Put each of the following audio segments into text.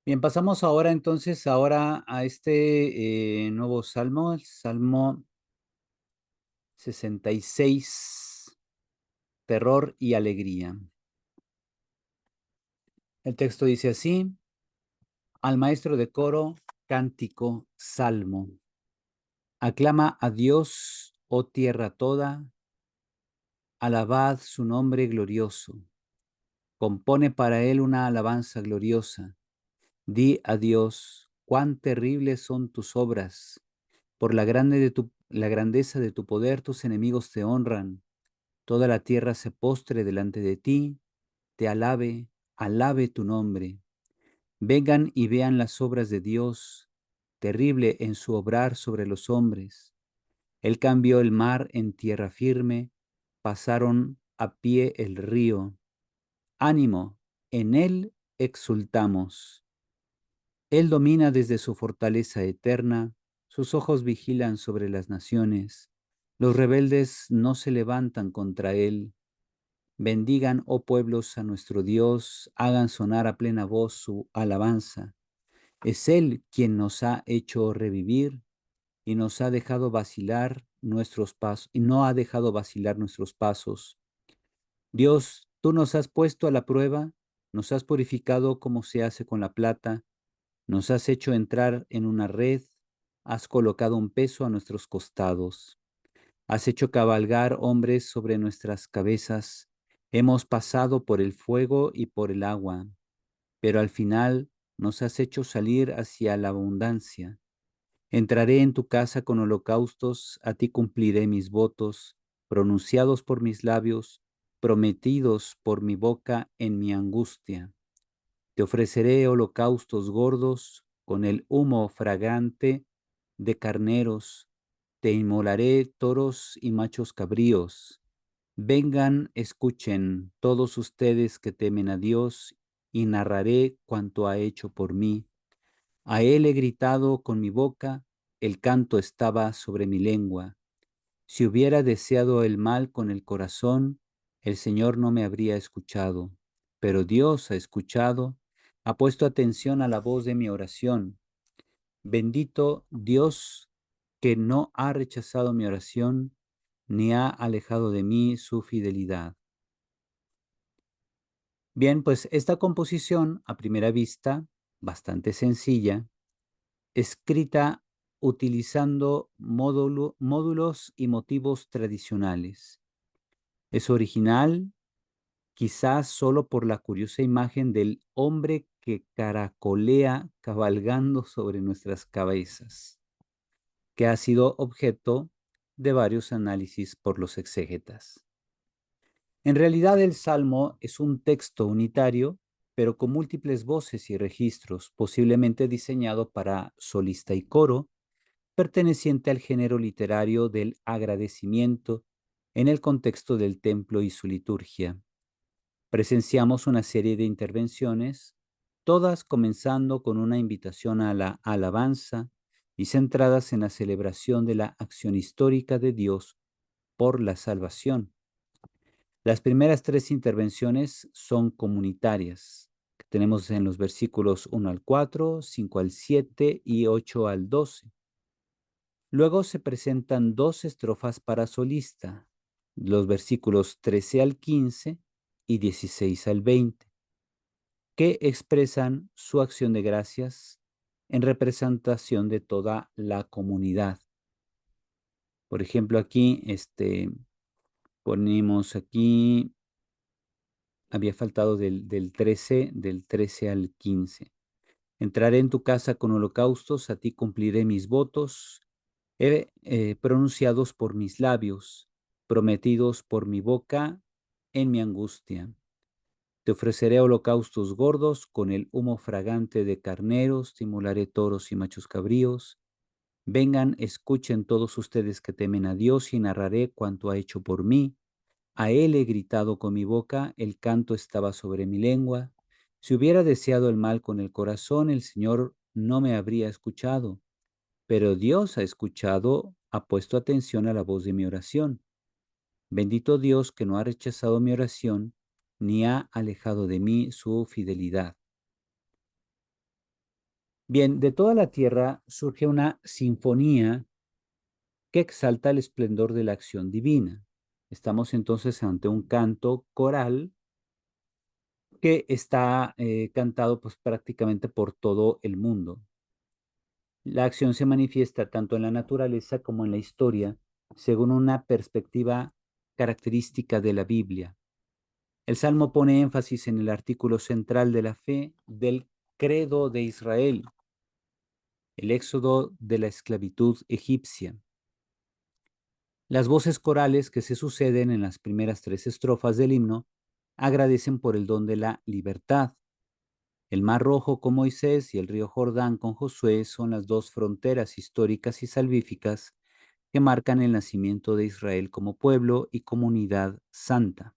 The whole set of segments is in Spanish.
Bien, pasamos ahora entonces ahora a este nuevo salmo, el Salmo 66, terror y alegría. El texto dice así: al maestro de coro, cántico, salmo. Aclama a Dios, oh tierra toda, alabad su nombre glorioso. Compone para él una alabanza gloriosa. Di a Dios, cuán terribles son tus obras. Por la grandeza de tu poder, tus enemigos te honran. Toda la tierra se postre delante de ti, te alabe, alabe tu nombre. Vengan y vean las obras de Dios, terrible en su obrar sobre los hombres. Él cambió el mar en tierra firme, pasaron a pie el río. Ánimo, en él exultamos. Él domina desde su fortaleza eterna, sus ojos vigilan sobre las naciones. Los rebeldes no se levantan contra él. Bendigan, oh pueblos, a nuestro Dios, hagan sonar a plena voz su alabanza. Es Él quien nos ha hecho revivir y nos ha dejado vacilar nuestros pasos, y no ha dejado vacilar nuestros pasos. Dios, tú nos has puesto a la prueba, nos has purificado como se hace con la plata, nos has hecho entrar en una red, has colocado un peso a nuestros costados. Has hecho cabalgar hombres sobre nuestras cabezas. Hemos pasado por el fuego y por el agua, pero al final nos has hecho salir hacia la abundancia. Entraré en tu casa con holocaustos, a ti cumpliré mis votos, pronunciados por mis labios, prometidos por mi boca en mi angustia. Te ofreceré holocaustos gordos con el humo fragante de carneros. Te inmolaré toros y machos cabríos. Vengan, escuchen todos ustedes que temen a Dios, y narraré cuanto ha hecho por mí. A él he gritado con mi boca, el canto estaba sobre mi lengua. Si hubiera deseado el mal con el corazón, el Señor no me habría escuchado. Pero Dios ha escuchado, ha puesto atención a la voz de mi oración. Bendito Dios, que no ha rechazado mi oración, ni ha alejado de mí su fidelidad. Bien, pues esta composición, a primera vista, bastante sencilla, escrita utilizando módulos y motivos tradicionales. Es original, quizás solo por la curiosa imagen del hombre que caracolea cabalgando sobre nuestras cabezas, que ha sido objeto de varios análisis por los exégetas. En realidad, el Salmo es un texto unitario, pero con múltiples voces y registros, posiblemente diseñado para solista y coro, perteneciente al género literario del agradecimiento en el contexto del templo y su liturgia. Presenciamos una serie de intervenciones, todas comenzando con una invitación a la alabanza y centradas en la celebración de la acción histórica de Dios por la salvación. Las primeras tres intervenciones son comunitarias, que tenemos en los versículos 1 al 4, 5 al 7 y 8 al 12. Luego se presentan dos estrofas para solista, los versículos 13 al 15 y 16 al 20, que expresan su acción de gracias en representación de toda la comunidad. Por ejemplo, aquí ponemos aquí, había faltado del 13 al 15. Entraré en tu casa con holocaustos, a ti cumpliré mis votos, pronunciados por mis labios, prometidos por mi boca en mi angustia. Te ofreceré holocaustos gordos con el humo fragante de carneros, te inmolaré toros y machos cabríos. Vengan, escuchen todos ustedes que temen a Dios y narraré cuanto ha hecho por mí. A él he gritado con mi boca, el canto estaba sobre mi lengua. Si hubiera deseado el mal con el corazón, el Señor no me habría escuchado. Pero Dios ha escuchado, ha puesto atención a la voz de mi oración. Bendito Dios que no ha rechazado mi oración, ni ha alejado de mí su fidelidad. Bien, de toda la tierra surge una sinfonía que exalta el esplendor de la acción divina. Estamos entonces ante un canto coral que está cantado pues prácticamente por todo el mundo. La acción se manifiesta tanto en la naturaleza como en la historia, según una perspectiva característica de la Biblia. El Salmo pone énfasis en el artículo central de la fe del credo de Israel, el éxodo de la esclavitud egipcia. Las voces corales que se suceden en las primeras tres estrofas del himno agradecen por el don de la libertad. El Mar Rojo con Moisés y el río Jordán con Josué son las dos fronteras históricas y salvíficas que marcan el nacimiento de Israel como pueblo y comunidad santa.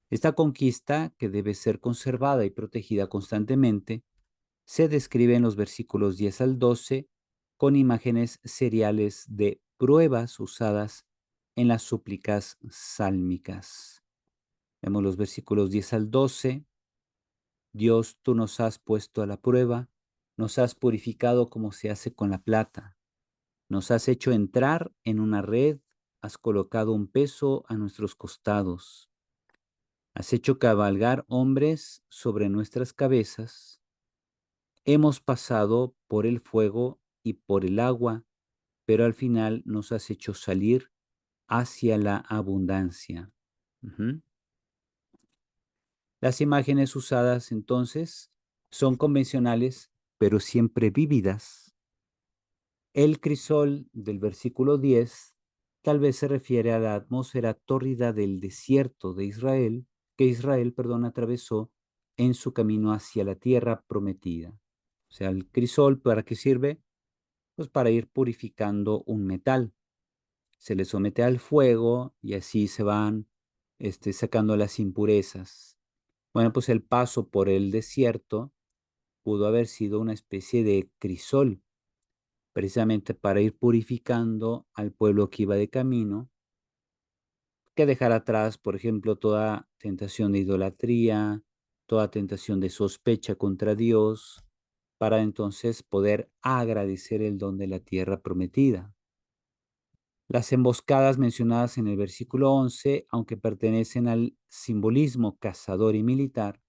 Esta conquista, que debe ser conservada y protegida constantemente, se describe en los versículos 10 al 12 con imágenes seriales de pruebas usadas en las súplicas sálmicas. Vemos los versículos 10 al 12. Dios, tú nos has puesto a la prueba, nos has purificado como se hace con la plata, nos has hecho entrar en una red, has colocado un peso a nuestros costados, has hecho cabalgar hombres sobre nuestras cabezas. Hemos pasado por el fuego y por el agua, pero al final nos has hecho salir hacia la abundancia. Ujú. Las imágenes usadas entonces son convencionales, pero siempre vívidas. El crisol del versículo 10 tal vez se refiere a la atmósfera tórrida del desierto de Israel, que Israel, perdón, atravesó en su camino hacia la tierra prometida. O sea, el crisol, ¿para qué sirve? Pues para ir purificando un metal. Se le somete al fuego y así se van sacando las impurezas. Bueno, pues el paso por el desierto pudo haber sido una especie de crisol, precisamente para ir purificando al pueblo que iba de camino, que dejar atrás, por ejemplo, toda tentación de idolatría, toda tentación de sospecha contra Dios, para entonces poder agradecer el don de la tierra prometida. Las emboscadas mencionadas en el versículo 11, aunque pertenecen al simbolismo cazador y militar,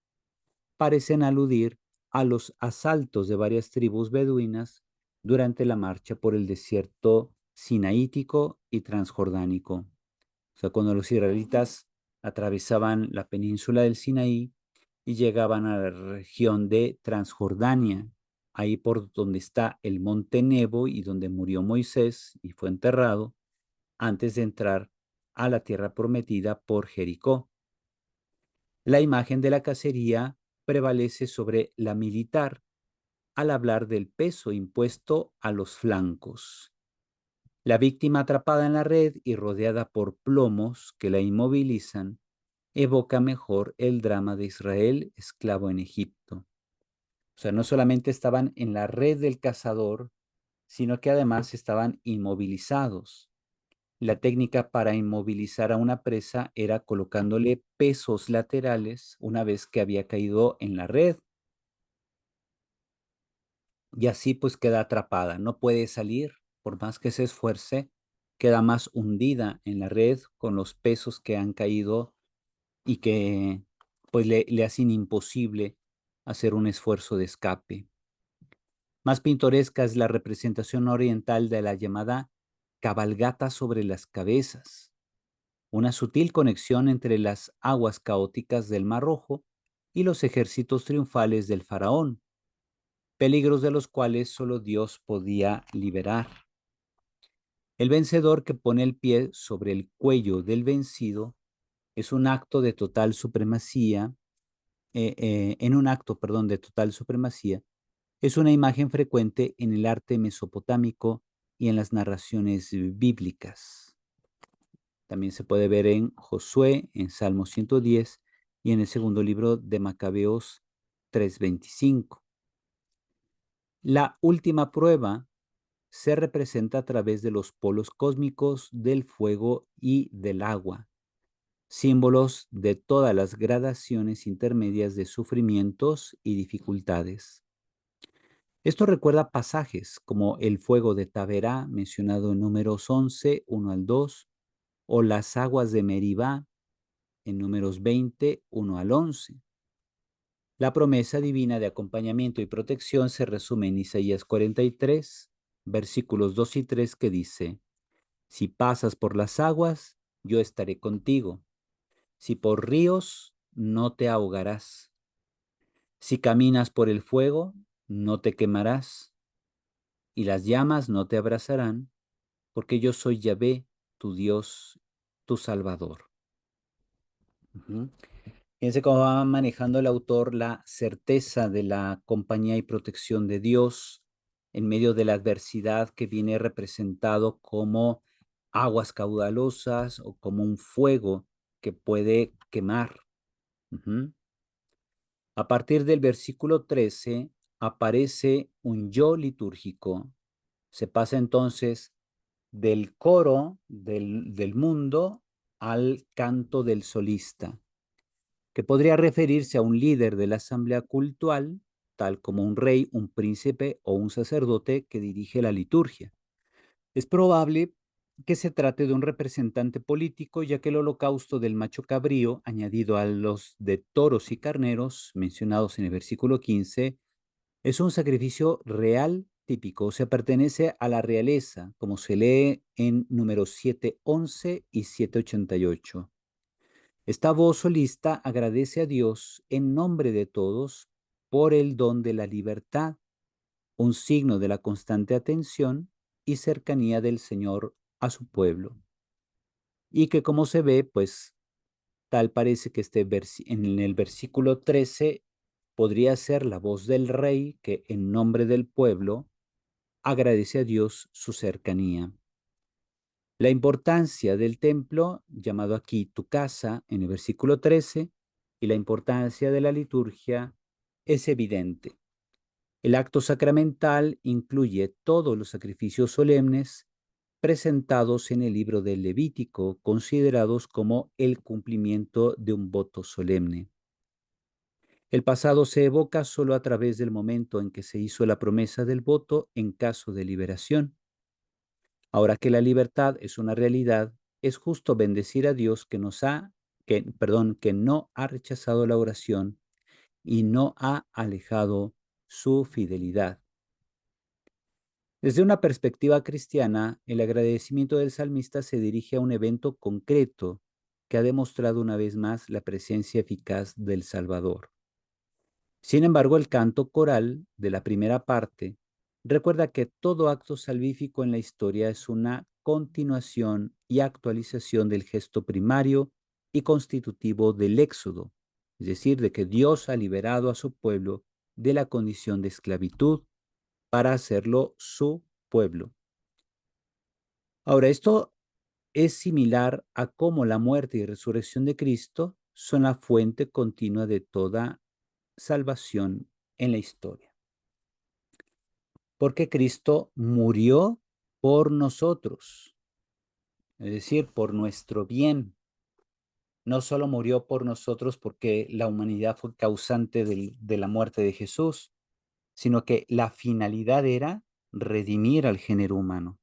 parecen aludir a los asaltos de varias tribus beduinas durante la marcha por el desierto sinaítico y transjordánico. O sea, cuando los israelitas atravesaban la península del Sinaí y llegaban a la región de Transjordania, ahí por donde está el monte Nebo y donde murió Moisés y fue enterrado, antes de entrar a la tierra prometida por Jericó. La imagen de la cacería prevalece sobre la militar al hablar del peso impuesto a los flancos. La víctima atrapada en la red y rodeada por plomos que la inmovilizan evoca mejor el drama de Israel esclavo en Egipto. O sea, no solamente estaban en la red del cazador, sino que además estaban inmovilizados. La técnica para inmovilizar a una presa era colocándole pesos laterales una vez que había caído en la red y así pues queda atrapada, no puede salir, por más que se esfuerce, queda más hundida en la red con los pesos que han caído y que pues le hacen imposible hacer un esfuerzo de escape. Más pintoresca es la representación oriental de la llamada cabalgata sobre las cabezas, una sutil conexión entre las aguas caóticas del Mar Rojo y los ejércitos triunfales del faraón, peligros de los cuales solo Dios podía liberar. El vencedor que pone el pie sobre el cuello del vencido es un acto de total supremacía, en un acto, perdón, de total supremacía, es una imagen frecuente en el arte mesopotámico y en las narraciones bíblicas. También se puede ver en Josué, en Salmo 110 y en el segundo libro de Macabeos 3:25. La última prueba se representa a través de los polos cósmicos del fuego y del agua, símbolos de todas las gradaciones intermedias de sufrimientos y dificultades. Esto recuerda pasajes como el fuego de Taberá, mencionado en Números 11, 1 al 2, o las aguas de Meribá, en Números 20, 1 al 11. La promesa divina de acompañamiento y protección se resume en Isaías 43, versículos 2 y 3, que dice: Si pasas por las aguas, yo estaré contigo. Si por ríos, no te ahogarás. Si caminas por el fuego, no te quemarás, y las llamas no te abrazarán, porque yo soy Yahvé, tu Dios, tu Salvador. Ujú. Fíjense cómo va manejando el autor la certeza de la compañía y protección de Dios en medio de la adversidad, que viene representado como aguas caudalosas o como un fuego que puede quemar. Ujú. A partir del versículo 13 aparece un yo litúrgico. Se pasa entonces del coro del mundo al canto del solista, que podría referirse a un líder de la asamblea cultual, tal como un rey, un príncipe o un sacerdote que dirige la liturgia. Es probable que se trate de un representante político, ya que el holocausto del macho cabrío, añadido a los de toros y carneros mencionados en el versículo 15, es un sacrificio real típico, o sea, pertenece a la realeza, como se lee en números 7:11 y 7:88. Esta voz solista agradece a Dios en nombre de todos por el don de la libertad, un signo de la constante atención y cercanía del Señor a su pueblo. Y que, como se ve, pues tal parece que en el versículo 13 podría ser la voz del rey que en nombre del pueblo agradece a Dios su cercanía. La importancia del templo, llamado aquí tu casa, en el versículo 13, y la importancia de la liturgia es evidente. El acto sacramental incluye todos los sacrificios solemnes presentados en el libro del Levítico, considerados como el cumplimiento de un voto solemne. El pasado se evoca solo a través del momento en que se hizo la promesa del voto en caso de liberación. Ahora que la libertad es una realidad, es justo bendecir a Dios que no ha rechazado la oración y no ha alejado su fidelidad. Desde una perspectiva cristiana, el agradecimiento del salmista se dirige a un evento concreto que ha demostrado una vez más la presencia eficaz del Salvador. Sin embargo, el canto coral de la primera parte recuerda que todo acto salvífico en la historia es una continuación y actualización del gesto primario y constitutivo del éxodo, es decir, de que Dios ha liberado a su pueblo de la condición de esclavitud para hacerlo su pueblo. Ahora, esto es similar a cómo la muerte y resurrección de Cristo son la fuente continua de toda salvación en la historia. Porque Cristo murió por nosotros, es decir, por nuestro bien. No solo murió por nosotros porque la humanidad fue causante de la muerte de Jesús, sino que la finalidad era redimir al género humano.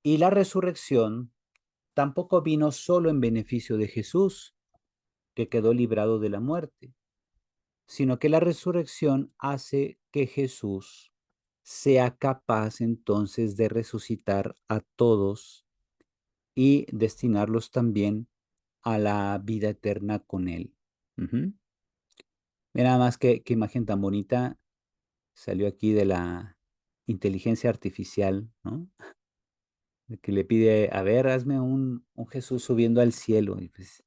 Y la resurrección tampoco vino solo en beneficio de Jesús, que quedó librado de la muerte, sino que la resurrección hace que Jesús sea capaz entonces de resucitar a todos y destinarlos también a la vida eterna con Él. Ujú. Mira nada más qué imagen tan bonita salió aquí de la inteligencia artificial, ¿no? De que le pide, a ver, hazme un Jesús subiendo al cielo, y pues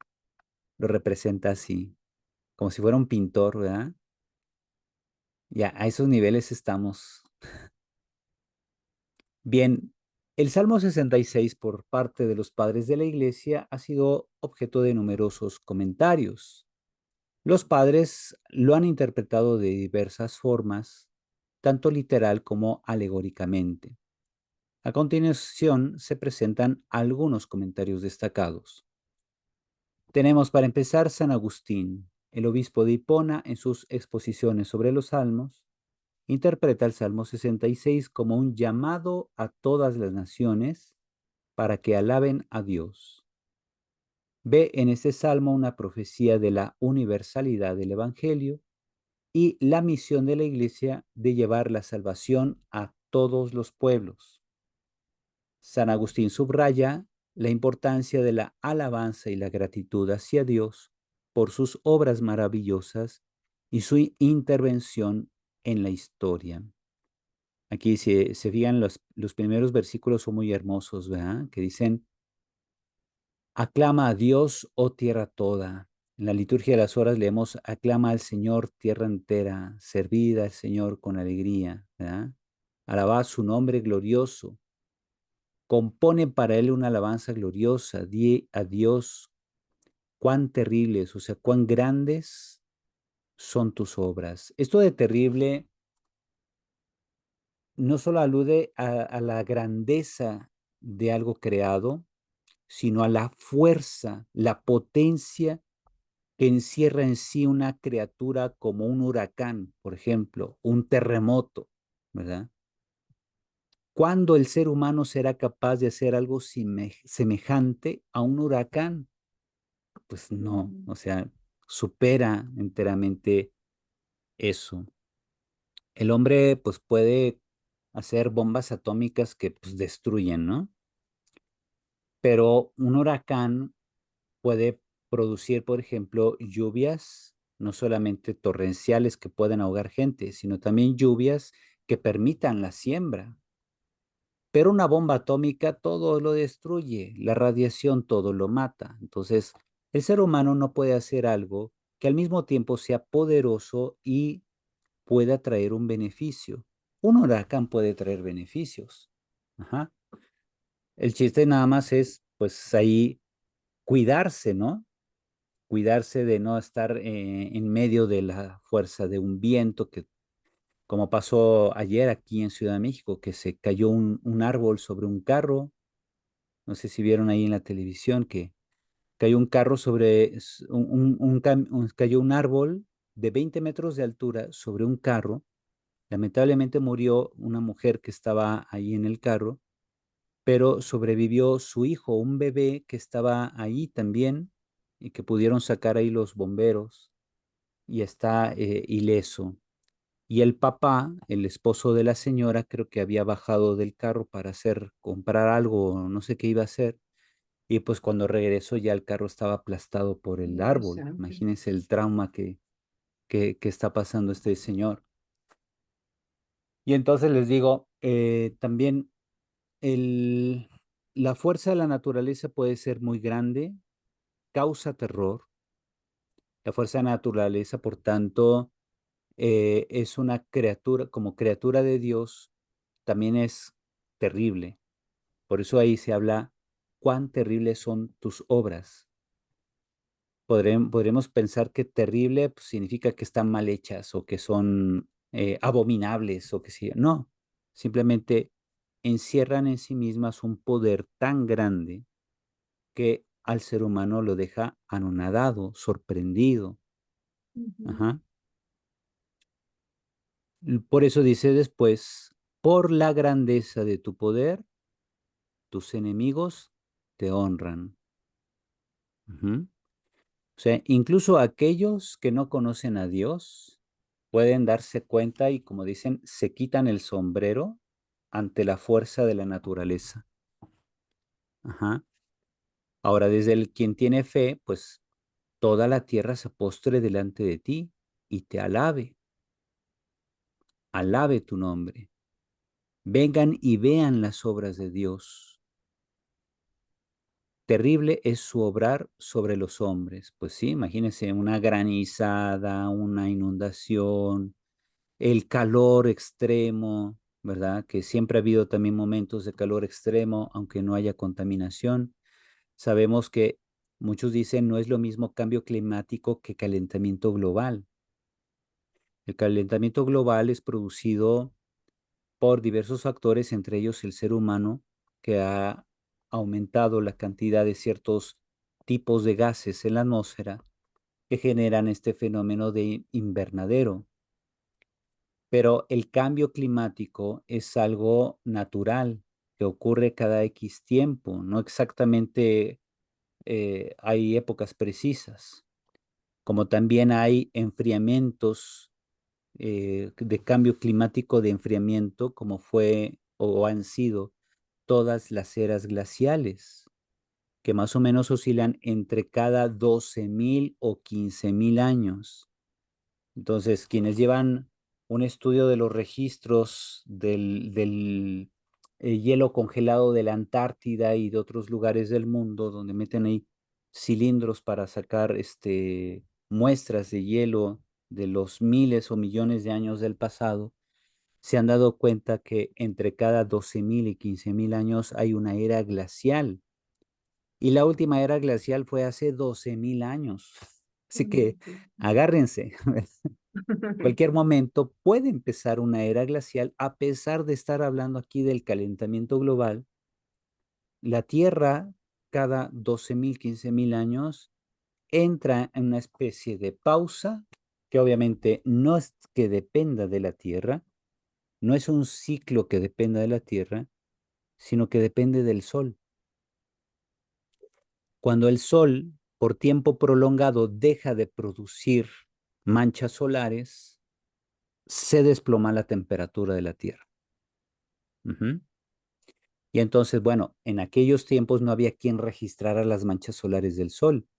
lo representa así, como si fuera un pintor, ¿verdad? Ya, a esos niveles estamos. Bien, el Salmo 66 por parte de los padres de la Iglesia ha sido objeto de numerosos comentarios. Los padres lo han interpretado de diversas formas, tanto literal como alegóricamente. A continuación se presentan algunos comentarios destacados. Tenemos para empezar San Agustín, el obispo de Hipona, en sus exposiciones sobre los salmos. interpreta el Salmo 66 como un llamado a todas las naciones para que alaben a Dios. Ve en este salmo una profecía de la universalidad del Evangelio y la misión de la Iglesia de llevar la salvación a todos los pueblos. San Agustín subraya la importancia de la alabanza y la gratitud hacia Dios por sus obras maravillosas y su intervención en la historia. Aquí se fijan los primeros versículos son muy hermosos, ¿verdad? Que dicen, aclama a Dios, oh tierra toda. En la liturgia de las horas leemos, aclama al Señor, tierra entera, servid al Señor con alegría, ¿verdad? Alabad su nombre glorioso. Compone para él una alabanza gloriosa. Di a Dios cuán terribles, o sea, cuán grandes son tus obras. Esto de terrible no solo alude a la grandeza de algo creado, sino a la fuerza, la potencia que encierra en sí una criatura como un huracán, por ejemplo, un terremoto, ¿verdad? ¿Cuándo el ser humano será capaz de hacer algo semejante a un huracán? Pues no, o sea, supera enteramente eso. El hombre pues puede hacer bombas atómicas que pues destruyen, ¿no? Pero un huracán puede producir, por ejemplo, lluvias, no solamente torrenciales que pueden ahogar gente, sino también lluvias que permitan la siembra. Pero una bomba atómica todo lo destruye, la radiación todo lo mata. Entonces, el ser humano no puede hacer algo que al mismo tiempo sea poderoso y pueda traer un beneficio. Un huracán puede traer beneficios. Ajá. El chiste nada más es, pues ahí cuidarse, ¿no? Cuidarse de no estar en medio de la fuerza de un viento que, como pasó ayer aquí en Ciudad de México, que se cayó un árbol sobre un carro. No sé si vieron ahí en la televisión que cayó un carro sobre, cayó un árbol de 20 metros de altura sobre un carro. Lamentablemente murió una mujer que estaba ahí en el carro, pero sobrevivió su hijo, un bebé que estaba ahí también y que pudieron sacar ahí los bomberos y está ileso. Y el papá, el esposo de la señora, creo que había bajado del carro para comprar algo, no sé qué iba a hacer. Y pues cuando regresó ya el carro estaba aplastado por el árbol. Imagínense el trauma que está pasando este señor. Y entonces les digo, también el, la fuerza de la naturaleza puede ser muy grande, causa terror. La fuerza de la naturaleza, por tanto, es una criatura, como criatura de Dios, también es terrible. Por eso ahí se habla cuán terribles son tus obras. Podremos pensar que terrible pues, significa que están mal hechas o que son abominables o que sí. No, simplemente encierran en sí mismas un poder tan grande que al ser humano lo deja anonadado, sorprendido. Ajá. Por eso dice después, por la grandeza de tu poder, tus enemigos te honran. Ujú. O sea, incluso aquellos que no conocen a Dios pueden darse cuenta y, como dicen, se quitan el sombrero ante la fuerza de la naturaleza. Ajá. Ahora, desde el quien tiene fe, pues toda la tierra se postre delante de ti y te alabe, alabe tu nombre. Vengan y vean las obras de Dios. Terrible es su obrar sobre los hombres. Pues sí, imagínense una granizada, una inundación, el calor extremo, ¿verdad? Que siempre ha habido también momentos de calor extremo, aunque no haya contaminación. Sabemos que muchos dicen no es lo mismo cambio climático que calentamiento global. El calentamiento global es producido por diversos factores, entre ellos el ser humano, que ha aumentado la cantidad de ciertos tipos de gases en la atmósfera que generan este fenómeno de invernadero. Pero el cambio climático es algo natural que ocurre cada X tiempo, no exactamente hay épocas precisas, como también hay enfriamientos de cambio climático de enfriamiento, como fue o han sido todas las eras glaciales, que más o menos oscilan entre cada 12.000 o 15.000 años. Entonces, quienes llevan un estudio de los registros del hielo congelado de la Antártida y de otros lugares del mundo, donde meten ahí cilindros para sacar muestras de hielo de los miles o millones de años del pasado, se han dado cuenta que entre cada 12.000 y 15.000 años hay una era glacial. Y la última era glacial fue hace 12.000 años. Así que agárrense. Cualquier momento puede empezar una era glacial, a pesar de estar hablando aquí del calentamiento global. La Tierra, cada 12.000, 15.000 años, entra en una especie de pausa, que obviamente no es que dependa de la Tierra, no es un ciclo que dependa de la Tierra, sino que depende del Sol. Cuando el Sol, por tiempo prolongado, deja de producir manchas solares, se desploma la temperatura de la Tierra. Ujú. Y entonces, bueno, en aquellos tiempos no había quien registrara las manchas solares del Sol,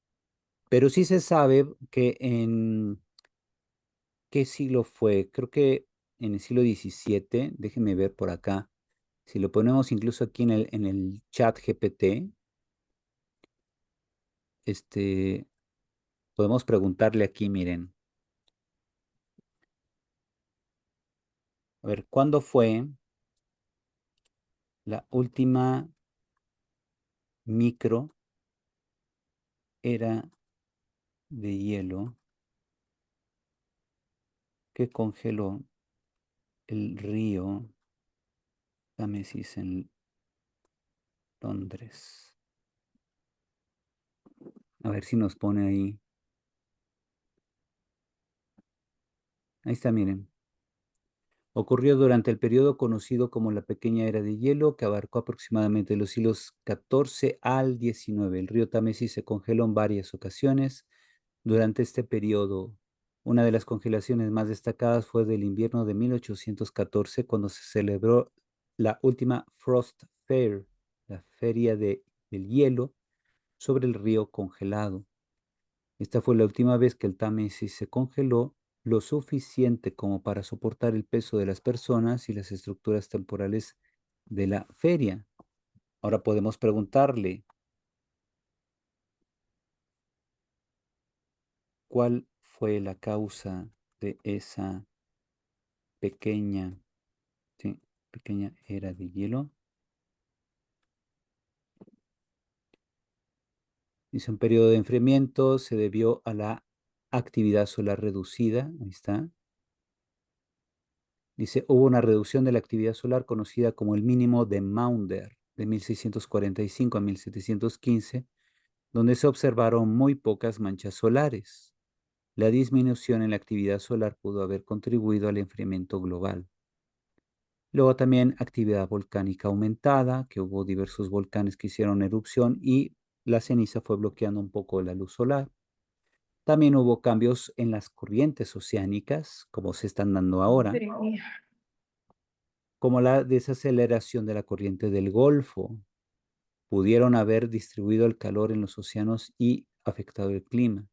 pero sí se sabe que en, ¿qué siglo fue? Creo que en el siglo XVII, déjenme ver por acá, si lo ponemos incluso aquí en el chat GPT, este, podemos preguntarle aquí, miren, a ver, ¿cuándo fue la última micro era de hielo que congeló el río Támesis en Londres? A ver si nos pone ahí. Ahí está, miren. Ocurrió durante el periodo conocido como la Pequeña Era de Hielo, que abarcó aproximadamente los siglos XIV al XIX. El río Támesis se congeló en varias ocasiones durante este periodo. Una de las congelaciones más destacadas fue del invierno de 1814, cuando se celebró la última Frost Fair, la feria del hielo sobre el río congelado. Esta fue la última vez que el Támesis se congeló lo suficiente como para soportar el peso de las personas y las estructuras temporales de la feria. Ahora podemos preguntarle, ¿cuál fue la causa de esa pequeña, sí, pequeña era de hielo? Dice, un periodo de enfriamiento se debió a la actividad solar reducida. Ahí está. Dice, hubo una reducción de la actividad solar conocida como el mínimo de Maunder de 1645 a 1715, donde se observaron muy pocas manchas solares. La disminución en la actividad solar pudo haber contribuido al enfriamiento global. Luego también actividad volcánica aumentada, que hubo diversos volcanes que hicieron erupción y la ceniza fue bloqueando un poco la luz solar. También hubo cambios en las corrientes oceánicas, como se están dando ahora, Sí. como la desaceleración de la corriente del Golfo. Pudieron haber distribuido el calor en los océanos y afectado el clima.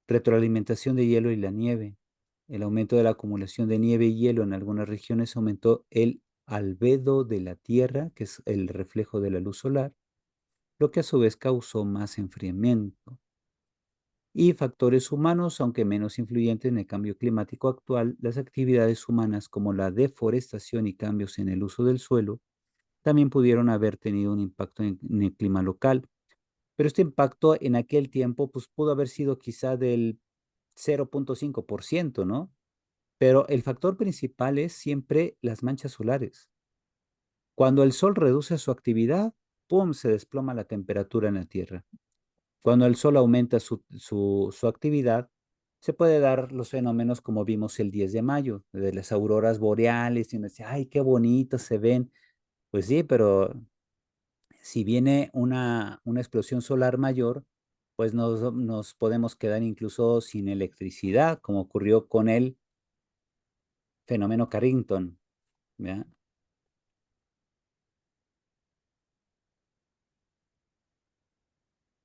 Retroalimentación de hielo y la nieve. El aumento de la acumulación de nieve y hielo en algunas regiones aumentó el albedo de la Tierra, que es el reflejo de la luz solar, lo que a su vez causó más enfriamiento. Y factores humanos, aunque menos influyentes en el cambio climático actual, las actividades humanas como la deforestación y cambios en el uso del suelo también pudieron haber tenido un impacto en el clima local. Pero este impacto en aquel tiempo pues, pudo haber sido quizá del 0.5%, ¿no? Pero el factor principal es siempre las manchas solares. Cuando el sol reduce su actividad, ¡pum!, se desploma la temperatura en la Tierra. Cuando el sol aumenta su actividad, se puede dar los fenómenos como vimos el 10 de mayo, de las auroras boreales, y uno dice, ay, qué bonitos se ven. Pues sí, pero si viene una explosión solar mayor, pues nos podemos quedar incluso sin electricidad, como ocurrió con el fenómeno Carrington, ¿ya?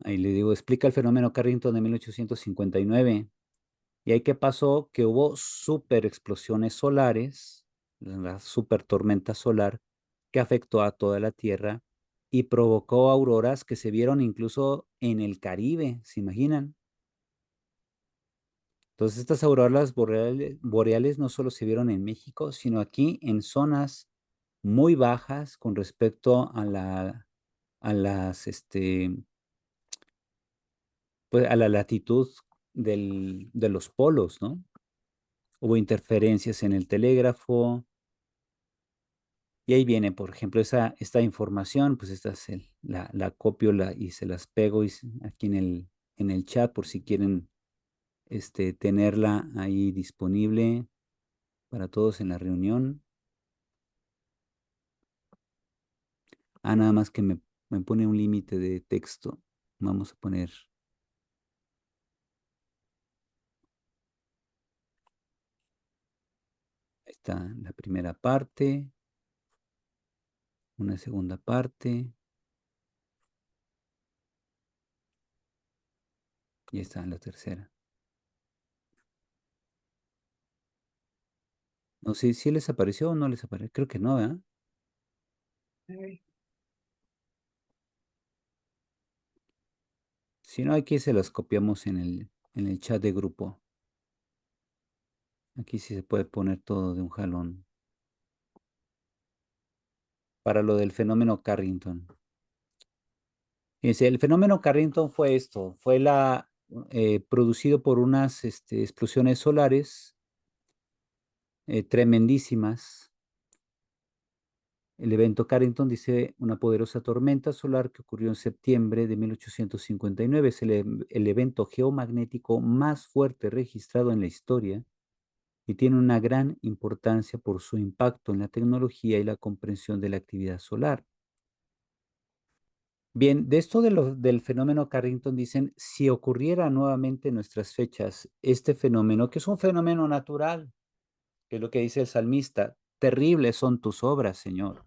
Ahí le digo, explica el fenómeno Carrington de 1859. Y ahí qué pasó, que hubo super explosiones solares, la super tormenta solar, que afectó a toda la Tierra y provocó auroras que se vieron incluso en el Caribe, ¿se imaginan? Entonces, estas auroras boreales no solo se vieron en México, sino aquí en zonas muy bajas con respecto a las, pues, a la latitud de los polos, ¿no? Hubo interferencias en el telégrafo y ahí viene, por ejemplo, esta información, pues esta la copio y se las pego aquí en el chat por si quieren tenerla ahí disponible para todos en la reunión. Nada más que me pone un límite de texto. Vamos a poner, ahí está la primera parte, una segunda parte, y ahí está la tercera. No sé si les apareció o no les apareció. Creo que no, ¿verdad? Si no, aquí se las copiamos en el chat de grupo. Aquí sí se puede poner todo de un jalón. Para lo del fenómeno Carrington. Fíjense, el fenómeno Carrington fue esto, fue producido por unas explosiones solares tremendísimas. El evento Carrington dice una poderosa tormenta solar que ocurrió en septiembre de 1859. Es el evento geomagnético más fuerte registrado en la historia y tiene una gran importancia por su impacto en la tecnología y la comprensión de la actividad solar. Bien, de esto del fenómeno Carrington dicen, si ocurriera nuevamente en nuestras fechas este fenómeno, que es un fenómeno natural, que es lo que dice el salmista, terribles son tus obras, Señor.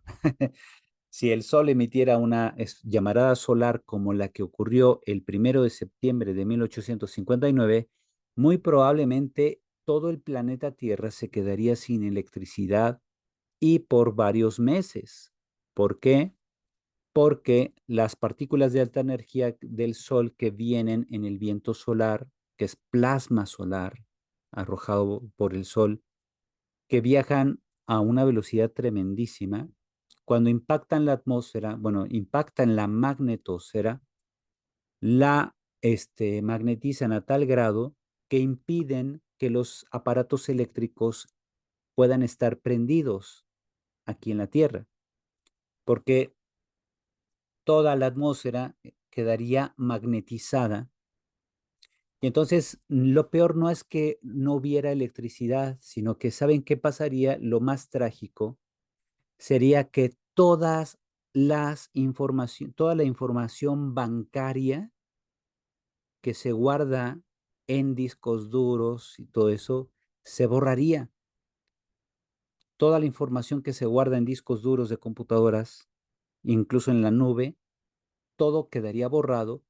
Si el Sol emitiera una llamarada solar como la que ocurrió el 1 de septiembre de 1859, muy probablemente todo el planeta Tierra se quedaría sin electricidad y por varios meses. ¿Por qué? Porque las partículas de alta energía del Sol que vienen en el viento solar, que es plasma solar arrojado por el Sol, que viajan a una velocidad tremendísima, cuando impactan la atmósfera, bueno, impactan la magnetosfera, la magnetizan a tal grado que impiden que los aparatos eléctricos puedan estar prendidos aquí en la Tierra, porque toda la atmósfera quedaría magnetizada. Y entonces lo peor no es que no hubiera electricidad, sino que ¿saben qué pasaría? Lo más trágico sería que toda la información bancaria que se guarda en discos duros y todo eso se borraría. Toda la información que se guarda en discos duros de computadoras, incluso en la nube, todo quedaría borrado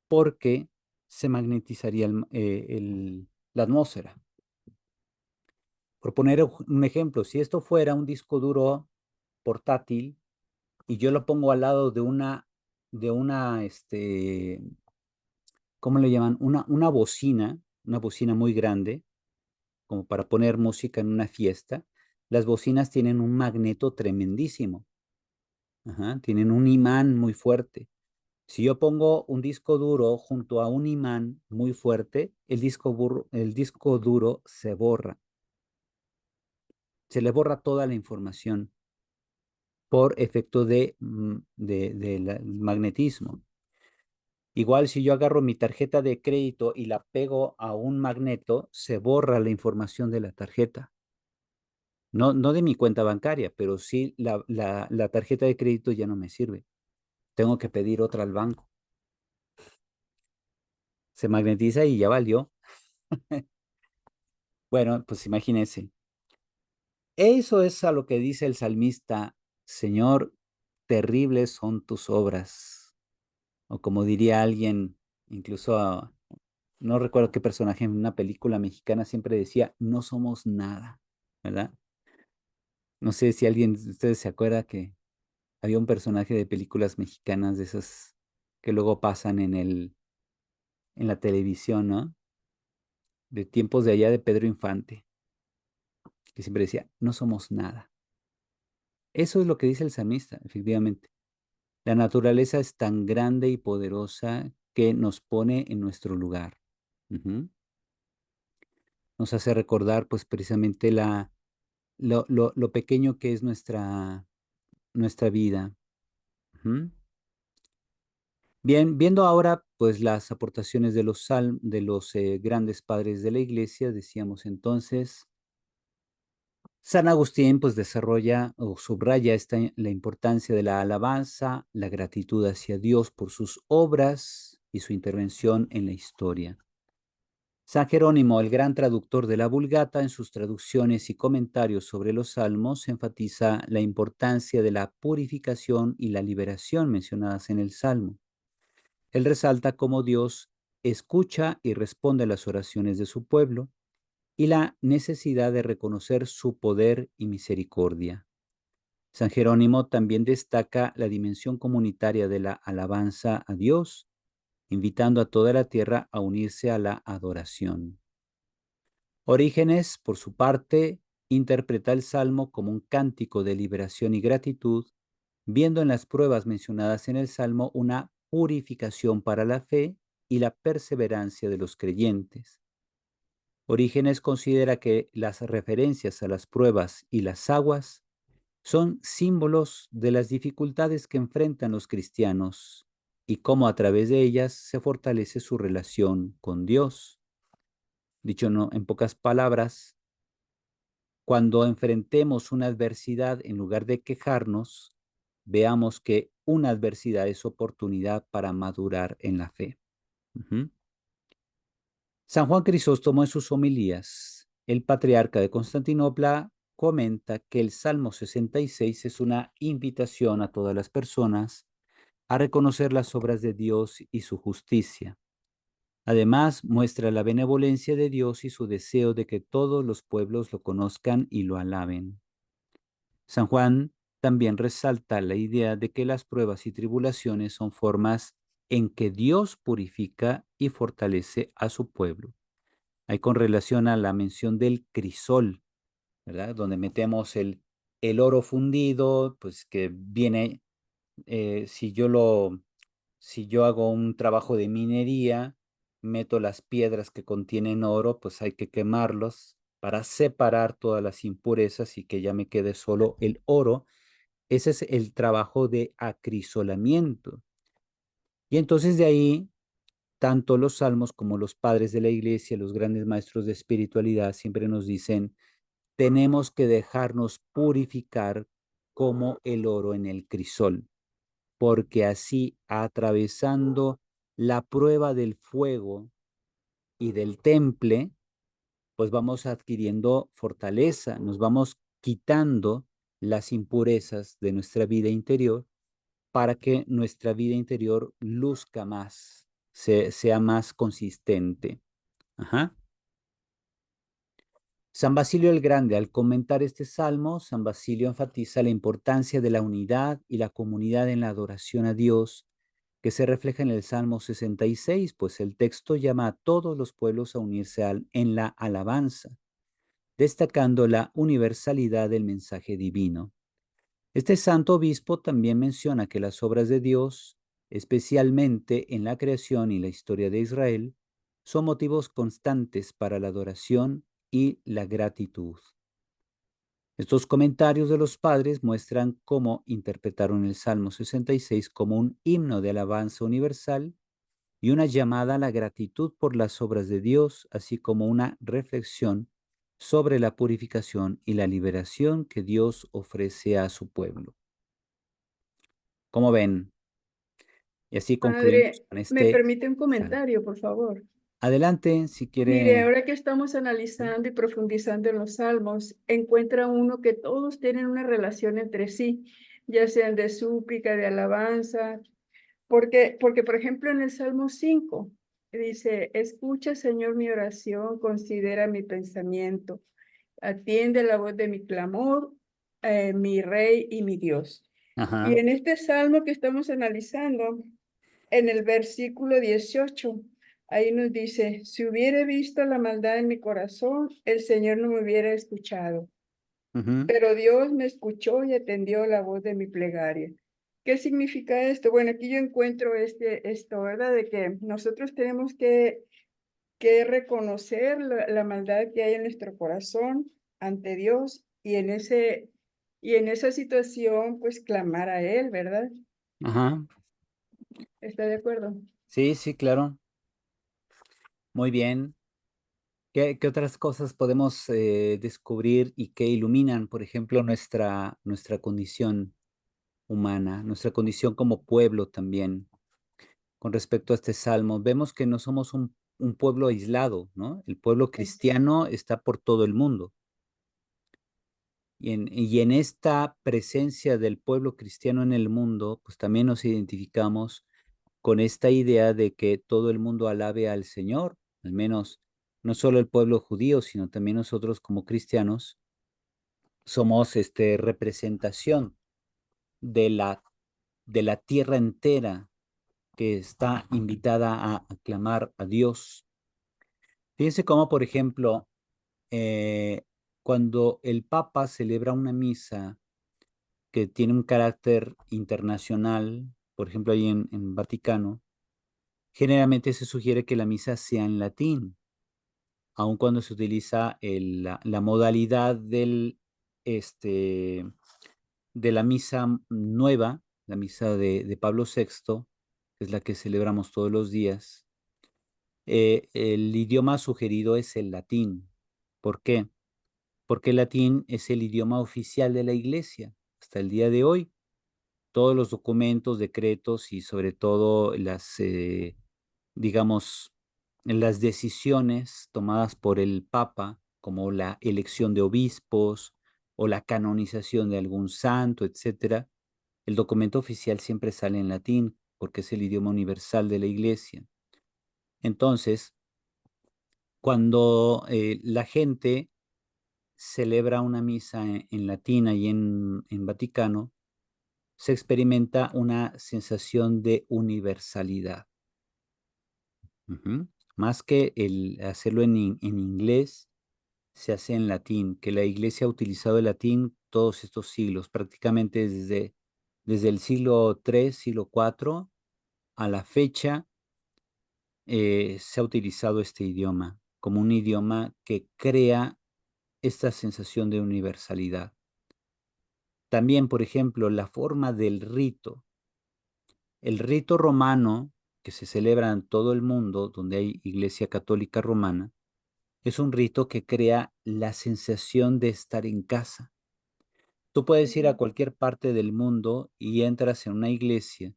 porque se magnetizaría la atmósfera. Por poner un ejemplo, si esto fuera un disco duro portátil y yo lo pongo al lado de una, ¿cómo le llaman? Una bocina muy grande, como para poner música en una fiesta. Las bocinas tienen un magneto tremendísimo. Ajá, tienen un imán muy fuerte. Si yo pongo un disco duro junto a un imán muy fuerte, el disco duro se borra. Se le borra toda la información por efecto del magnetismo. Igual si yo agarro mi tarjeta de crédito y la pego a un magneto, se borra la información de la tarjeta. No, no de mi cuenta bancaria, pero sí la tarjeta de crédito ya no me sirve. Tengo que pedir otra al banco. Se magnetiza y ya valió. Bueno, pues imagínense. Eso es a lo que dice el salmista, Señor, terribles son tus obras. O como diría alguien, incluso no recuerdo qué personaje en una película mexicana siempre decía, no somos nada, ¿verdad? No sé si alguien de ustedes se acuerda que había un personaje de películas mexicanas de esas que luego pasan en la televisión, ¿no? De tiempos de allá de Pedro Infante, que siempre decía, no somos nada. Eso es lo que dice el salmista, efectivamente. La naturaleza es tan grande y poderosa que nos pone en nuestro lugar. Ujú. Nos hace recordar, pues, precisamente lo pequeño que es nuestra vida. Ujú. Bien, viendo ahora, pues, las aportaciones de los grandes padres de la iglesia, decíamos entonces, San Agustín, pues, desarrolla o subraya la importancia de la alabanza, la gratitud hacia Dios por sus obras y su intervención en la historia. San Jerónimo, el gran traductor de la Vulgata, en sus traducciones y comentarios sobre los salmos, enfatiza la importancia de la purificación y la liberación mencionadas en el salmo. Él resalta cómo Dios escucha y responde a las oraciones de su pueblo y la necesidad de reconocer su poder y misericordia. San Jerónimo también destaca la dimensión comunitaria de la alabanza a Dios, invitando a toda la tierra a unirse a la adoración. Orígenes, por su parte, interpreta el Salmo como un cántico de liberación y gratitud, viendo en las pruebas mencionadas en el Salmo una purificación para la fe y la perseverancia de los creyentes. Orígenes considera que las referencias a las pruebas y las aguas son símbolos de las dificultades que enfrentan los cristianos y cómo a través de ellas se fortalece su relación con Dios. Dicho no, en pocas palabras, cuando enfrentemos una adversidad, en lugar de quejarnos, veamos que una adversidad es oportunidad para madurar en la fe. Ujú. San Juan Crisóstomo en sus homilías, el patriarca de Constantinopla, comenta que el Salmo 66 es una invitación a todas las personas a reconocer las obras de Dios y su justicia. Además, muestra la benevolencia de Dios y su deseo de que todos los pueblos lo conozcan y lo alaben. San Juan también resalta la idea de que las pruebas y tribulaciones son formas en que Dios purifica y fortalece a su pueblo. Hay con relación a la mención del crisol, ¿verdad? Donde metemos el oro fundido, pues que viene, si si yo hago un trabajo de minería, meto las piedras que contienen oro, pues hay que quemarlos para separar todas las impurezas y que ya me quede solo el oro. Ese es el trabajo de acrisolamiento. Y entonces de ahí, tanto los salmos como los padres de la iglesia, los grandes maestros de espiritualidad, siempre nos dicen, tenemos que dejarnos purificar como el oro en el crisol, porque así, atravesando la prueba del fuego y del temple, pues vamos adquiriendo fortaleza, nos vamos quitando las impurezas de nuestra vida interior para que nuestra vida interior luzca más, sea más consistente. Ajá. San Basilio el Grande, al comentar este salmo, San Basilio enfatiza la importancia de la unidad y la comunidad en la adoración a Dios, que se refleja en el Salmo 66, pues el texto llama a todos los pueblos a unirse en la alabanza, destacando la universalidad del mensaje divino. Este santo obispo también menciona que las obras de Dios, especialmente en la creación y la historia de Israel, son motivos constantes para la adoración y la gratitud. Estos comentarios de los padres muestran cómo interpretaron el Salmo 66 como un himno de alabanza universal y una llamada a la gratitud por las obras de Dios, así como una reflexión sobre la purificación y la liberación que Dios ofrece a su pueblo. ¿Cómo ven? Y así concluimos Padre, con ¿me este permite un salmo. comentario, por favor? Adelante, si Mire, quiere. ahora que estamos analizando y profundizando en los salmos, encuentra uno que todos tienen una relación entre sí, ya sean de súplica, de alabanza, porque por ejemplo, en el Salmo 5 dice: escucha, Señor, mi oración, considera mi pensamiento, atiende la voz de mi clamor, mi Rey y mi Dios. Y Ajá, en este salmo que estamos analizando, en el versículo 18, ahí nos dice: si hubiera visto la maldad en mi corazón, el Señor no me hubiera escuchado, ujú, pero Dios me escuchó y atendió la voz de mi plegaria. ¿Qué significa esto? Bueno, aquí yo encuentro esto, ¿verdad? De que nosotros tenemos que reconocer la maldad que hay en nuestro corazón ante Dios, y en esa situación, pues clamar a Él, ¿verdad? ajá. ¿Está de acuerdo? Sí, sí, claro. Muy bien. ¿Qué otras cosas podemos descubrir y que iluminan, por ejemplo, nuestra condición humana, nuestra condición como pueblo también? Con respecto a este salmo, vemos que no somos un pueblo aislado, ¿no? El pueblo Es, cristiano está por todo el mundo. Y en esta presencia del pueblo cristiano en el mundo, pues también nos identificamos con esta idea de que todo el mundo alabe al Señor, al menos no solo el pueblo judío, sino también nosotros como cristianos somos representación de la tierra entera que está invitada a aclamar a Dios. Fíjense cómo, por ejemplo, eh, cuando el Papa celebra una misa que tiene un carácter internacional, por ejemplo, ahí en Vaticano, generalmente se sugiere que la misa sea en latín, aun cuando se utiliza la modalidad este, de la misa nueva, la misa de Pablo VI, que es la que celebramos todos los días. El idioma sugerido es el latín. ¿Por qué? Porque el latín es el idioma oficial de la iglesia hasta el día de hoy. Todos los documentos, decretos y sobre todo digamos, las decisiones tomadas por el Papa, como la elección de obispos o la canonización de algún santo, etcétera, el documento oficial siempre sale en latín porque es el idioma universal de la iglesia. Entonces, cuando la gente celebra una misa en latín y en Vaticano, se experimenta una sensación de universalidad. Ujú. Más que el hacerlo en inglés, se hace en latín, que la iglesia ha utilizado el latín todos estos siglos, prácticamente desde el siglo III, siglo IV a la fecha, se ha utilizado este idioma como un idioma que crea esta sensación de universalidad. También, por ejemplo, la forma del rito. El rito romano, que se celebra en todo el mundo, donde hay Iglesia Católica Romana, es un rito que crea la sensación de estar en casa. Tú puedes ir a cualquier parte del mundo y entras en una iglesia.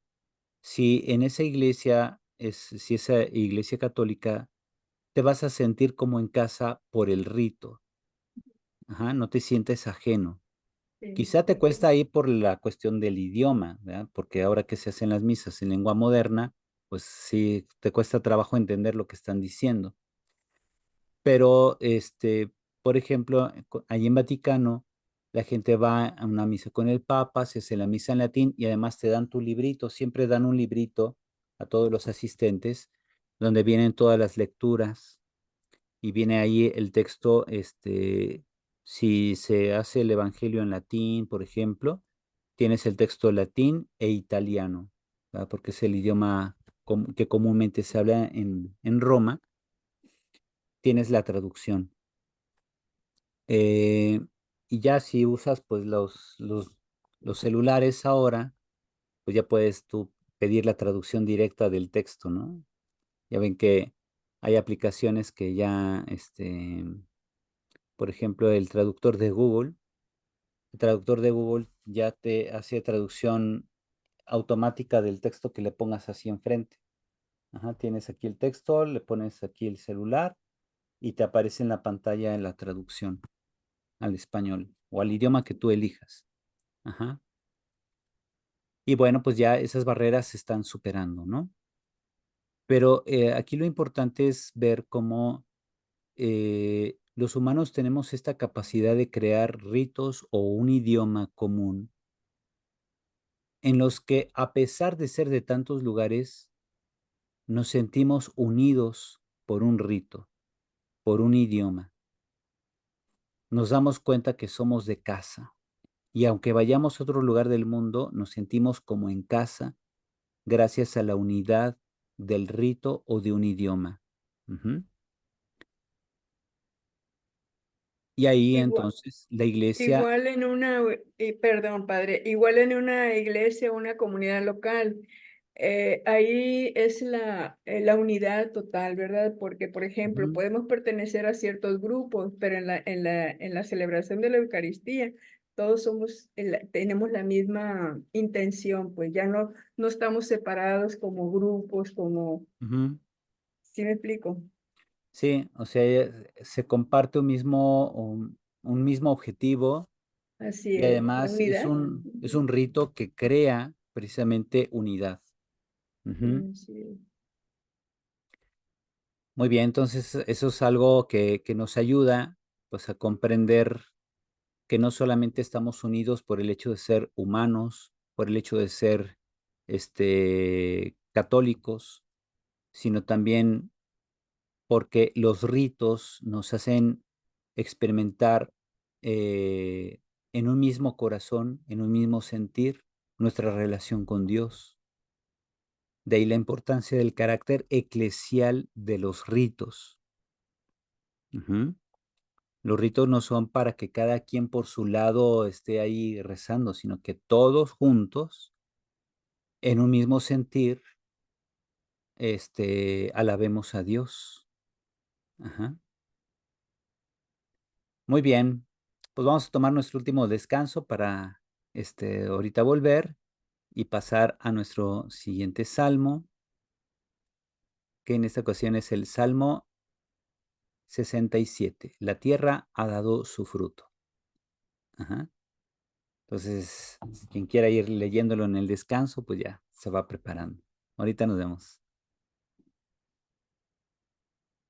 Si en esa iglesia si esa iglesia católica, te vas a sentir como en casa por el rito. Ajá, no te sientes ajeno. sí, Quizá de te acuerdo. cuesta ahí por la cuestión del idioma, ¿verdad? Porque ahora que se hacen las misas en lengua moderna, pues sí, te cuesta trabajo entender lo que están diciendo. Pero, por ejemplo, allí en Vaticano, la gente va a una misa con el Papa, se hace la misa en latín y además te dan tu librito, siempre dan un librito a todos los asistentes, donde vienen todas las lecturas y viene ahí el texto, si se hace el Evangelio en latín, por ejemplo, tienes el texto latín e italiano, ¿verdad? Porque es el idioma que comúnmente se habla en Roma, tienes la traducción. Eh, y ya si usas pues los celulares ahora, pues ya puedes tú pedir la traducción directa del texto, ¿no? Ya ven que hay aplicaciones que ya, por ejemplo, el traductor de Google ya te hace traducción automática del texto que le pongas así enfrente. Ajá, tienes aquí el texto, le pones aquí el celular y te aparece en la pantalla la traducción al español o al idioma que tú elijas. Ajá. Y bueno, pues ya esas barreras se están superando, ¿no? Pero aquí lo importante es ver cómo los humanos tenemos esta capacidad de crear ritos o un idioma común en los que, a pesar de ser de tantos lugares, nos sentimos unidos por un rito, por un idioma. Nos damos cuenta que somos de casa y aunque vayamos a otro lugar del mundo, nos sentimos como en casa gracias a la unidad del rito o de un idioma. Ujú. Y ahí Igual, entonces la iglesia. igual en una, perdón, padre, igual en una iglesia, una comunidad local, ahí es la unidad total, ¿verdad? Porque, por ejemplo, Ujú, podemos pertenecer a ciertos grupos, pero en la celebración de la Eucaristía, todos tenemos la misma intención, pues ya no estamos separados como grupos, ujú. ¿sí me explico? Sí, o sea, se comparte un mismo objetivo Así y es, la además unidad. es un rito que crea precisamente unidad. Ujú. Así es. Muy bien, entonces eso es algo que nos ayuda pues a comprender que no solamente estamos unidos por el hecho de ser humanos, por el hecho de ser católicos, sino también porque los ritos nos hacen experimentar en un mismo corazón, en un mismo sentir, nuestra relación con Dios. De ahí la importancia del carácter eclesial de los ritos. Ujú. Los ritos no son para que cada quien por su lado esté ahí rezando, sino que todos juntos, en un mismo sentir, alabemos a Dios. Ajá. Muy bien, pues vamos a tomar nuestro último descanso para, ahorita volver y pasar a nuestro siguiente salmo, que en esta ocasión es el Salmo 67. La tierra ha dado su fruto. Ajá. Entonces, quien quiera ir leyéndolo en el descanso, pues ya se va preparando. Ahorita nos vemos.